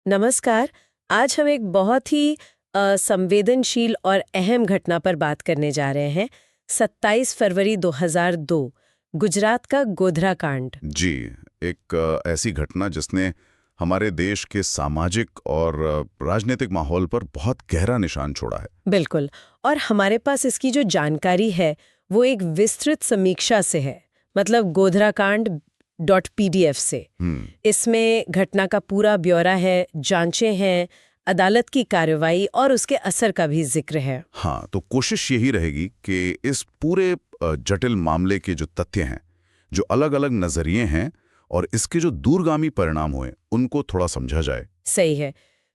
नमस्कार। आज हम एक बहुत ही संवेदनशील और अहम घटना पर बात करने जा रहे हैं। 27 फरवरी 2002 गुजरात का गोधरा कांड। जी, एक ऐसी घटना जिसने हमारे देश के सामाजिक और राजनीतिक माहौल पर बहुत गहरा निशान छोड़ा है। बिल्कुल। और हमारे पास इसकी जो जानकारी है वो एक विस्तृत समीक्षा से है, मतलब गोधरा कांड .pdf से। इसमें घटना का पूरा ब्यौरा है, जांचें हैं, अदालत की कार्रवाई और उसके असर का भी जिक्र है। हाँ, तो कोशिश यही रहेगी कि इस पूरे जटिल मामले के जो तथ्य हैं, जो अलग-अलग नजरिए हैं और इसके जो दूरगामी परिणाम हुए, उनको थोड़ा समझा जाए। सही है।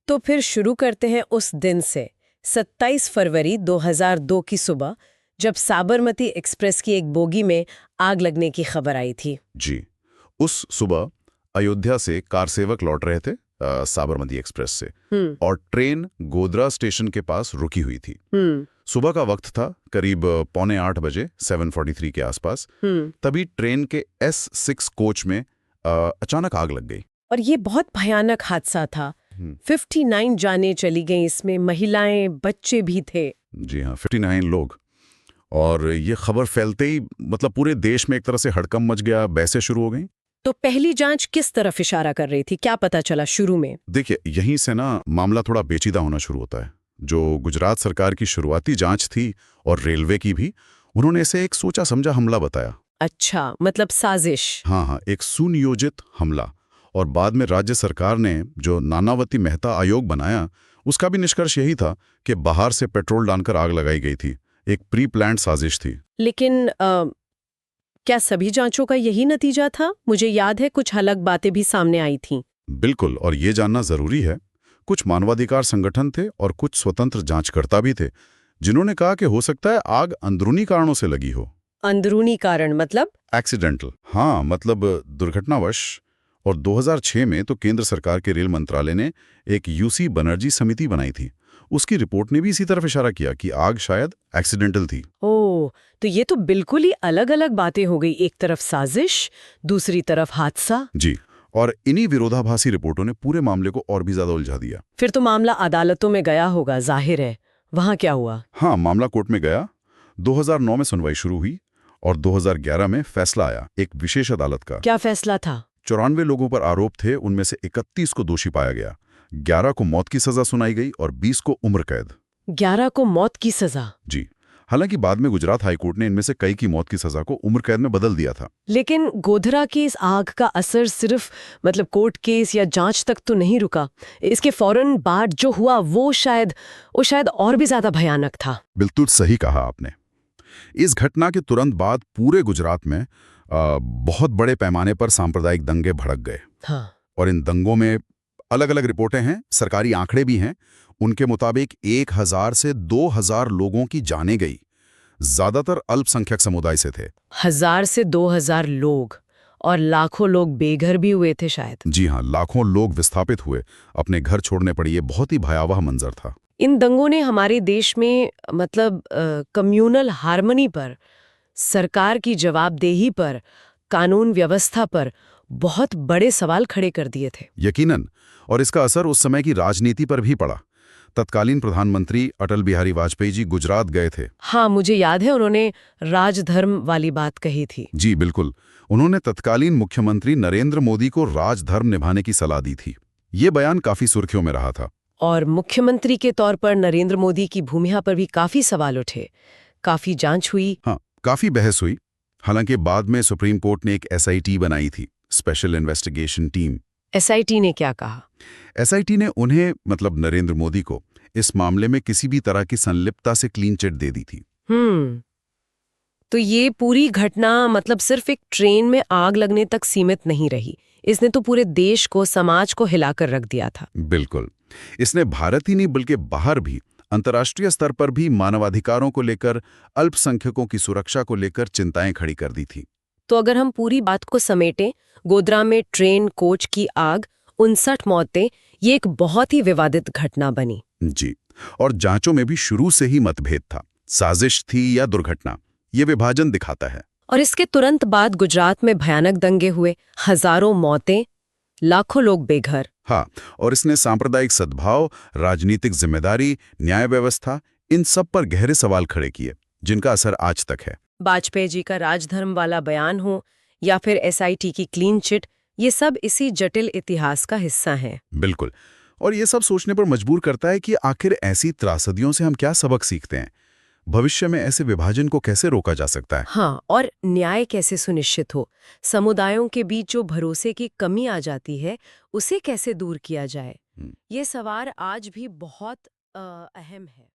तो फिर शुरू करते हैं उस दिन से, 27 फरवरी 2002 की सुबह, जब साबरमती एक्सप्रेस की एक बोगी में आग लगने की खबर आई थी। जी, उस सुबह अयोध्या से कार सेवक लौट रहे थे साबरमती एक्सप्रेस से, और ट्रेन गोधरा स्टेशन के पास रुकी हुई थी। सुबह का वक्त था, करीब 7:45 7:43 के आसपास। तभी ट्रेन के S6 कोच में अचानक आग लग गई। और ये बहुत भयानक हादसा था। 59 जानें चली गईं, इसमें महिलाएं, बच्चे भी थे। जी हाँ, 59 लोग। और ये खबर फैलते ही मतलब पूरे देश में एक तरह से हड़कंप मच गया, बहसें शुरू हो गई। तो पहली जांच किस तरफ इशारा कर रही थी, क्या पता चला शुरू में? देखिए, यहीं से ना मामला थोड़ा पेचीदा होना शुरू होता है। जो गुजरात सरकार की शुरुआती जांच थी और रेलवे की भी, उन्होंने इसे एक सोचा समझा हमला बताया। अच्छा, मतलब साजिश। हाँ, एक सुनियोजित हमला। और बाद में राज्य सरकार ने जो नानावती मेहता आयोग बनाया, उसका भी निष्कर्ष यही था कि बाहर से पेट्रोल डालकर आग लगाई गई थी। एक प्री प्लान्ड साजिश थी। लेकिन क्या सभी जांचों का यही नतीजा था? मुझे याद है कुछ अलग बातें भी सामने आई थीं। बिल्कुल, और ये जानना जरूरी है। कुछ मानवाधिकार संगठन थे और कुछ स्वतंत्र जांचकर्ता भी थे, जिन्होंने कहा कि हो सकता है आग अंदरूनी कारणों से लगी हो। अंदरूनी कारण मतलब? एक्सीडेंटल, हाँ, मतलब दुर्घटनावश। और 2006 में तो केंद्र सरकार के रेल मंत्रालय ने एक यूसी बनर्जी समिति बनाई थी। उसकी रिपोर्ट ने भी इसी तरफ इशारा किया कि आग शायद एक्सीडेंटल थी। ओह, तो ये तो बिल्कुल ही अलग-अलग बातें हो गई। एक तरफ साजिश, दूसरी तरफ हादसा। जी, और इन्हीं विरोधाभासी रिपोर्टों ने पूरे मामले को और भी ज्यादा उलझा दिया। फिर तो मामला अदालतों में गया होगा, जाहिर है। वहां क्या हुआ? हाँ, मामला कोर्ट में गया। 2009 में सुनवाई शुरू हुई और 2011 में फैसला आया एक विशेष अदालत का। क्या फैसला था? 94 लोगों पर आरोप थे, उनमें से 31 को दोषी पाया गया। 11 को मौत की सजा सुनाई गई और 20 को उम्र कैद। 11 को मौत की सजा? जी, हालांकि बाद में गुजरात हाईकोर्ट ने इनमें से कई की मौत की सजा को उम्र कैद में बदल दिया था। लेकिन गोधरा की इस आग का असर सिर्फ मतलब कोर्ट केस या जांच तक तो नहीं रुका। इसके फौरन बाद जो हुआ वो शायद और भी ज्यादा भयानक था। बिल्कुल सही कहा आपने। इस घटना के तुरंत बाद पूरे गुजरात में बहुत बड़े पैमाने पर सांप्रदायिक दंगे भड़क गए। हाँ। और इन दंगों में अलग अलग रिपोर्टें हैं, सरकारी आंकड़े भी हैं। उनके मुताबिक 1000 से 2000 लोगों की जानें गई। ज्यादातर अल्पसंख्यक समुदाय से थे। 1000 से 2000 लोग, और लाखों लोग बेघर भी हुए थे शायद। जी हाँ, लाखों लोग विस्थापित हुए, अपने घर छोड़ने पड़े। ये बहुत ही भयावह मंजर था। इन दंगों ने हमारे देश में मतलब कम्युनल हार्मनी पर, सरकार की जवाबदेही पर, कानून व्यवस्था पर बहुत बड़े सवाल खड़े कर दिए थे। यकीनन। और इसका असर उस समय की राजनीति पर भी पड़ा। तत्कालीन प्रधानमंत्री अटल बिहारी वाजपेयी जी गुजरात गए थे। हाँ, मुझे याद है उन्होंने राजधर्म वाली बात कही थी। जी बिल्कुल, उन्होंने तत्कालीन मुख्यमंत्री नरेंद्र मोदी को राजधर्म निभाने की सलाह दी थी। ये बयान काफी सुर्खियों में रहा था। और मुख्यमंत्री के तौर पर नरेंद्र मोदी की भूमिका पर भी काफी सवाल उठे, काफी जांच हुई। हाँ, काफी बहस हुई। हालांकि बाद में सुप्रीम कोर्ट ने एक SIT बनाई थी, स्पेशल इन्वेस्टिगेशन टीम। SIT ने क्या कहा? SIT ने उन्हें मतलब नरेंद्र मोदी को इस मामले में किसी भी तरह की संलिप्तता से क्लीन चिट दे दी थी। तो ये पूरी घटना मतलब सिर्फ एक ट्रेन में आग लगने तक सीमित नहीं रही। इसने तो पूरे देश को, समाज को हिलाकर रख दिया था। बिल्कुल। इसने भारत ही नहीं बल्कि बाहर भी, अंतर्राष्ट्रीय स्तर पर भी मानवाधिकारों को लेकर, अल्पसंख्यकों की सुरक्षा को लेकर चिंताएं खड़ी कर दी थी। तो अगर हम पूरी बात को समेटें, गोधरा में ट्रेन कोच की आग, 59 मौतें, ये एक बहुत ही विवादित घटना बनी। जी, और जांचों में भी शुरू से ही मतभेद था, साजिश थी या दुर्घटना, ये विभाजन दिखाता है। और इसके तुरंत बाद गुजरात में भयानक दंगे हुए, हजारों मौतें। लाखों लोग बेघर। हाँ, और इसने सांप्रदायिक सद्भाव, राजनीतिक जिम्मेदारी, न्याय व्यवस्था, इन सब पर गहरे सवाल खड़े किए, जिनका असर आज तक है। वाजपेयी जी का राजधर्म वाला बयान हो या फिर एसआईटी की क्लीन चिट, ये सब इसी जटिल इतिहास का हिस्सा हैं। बिल्कुल। और ये सब सोचने पर मजबूर करता है कि आखिर ऐसी त्रासदियों से हम क्या सबक सीखते हैं? भविष्य में ऐसे विभाजन को कैसे रोका जा सकता है? हाँ, और न्याय कैसे सुनिश्चित हो, समुदायों के बीच जो भरोसे की कमी आ जाती है उसे कैसे दूर किया जाए, ये सवाल आज भी बहुत अहम है।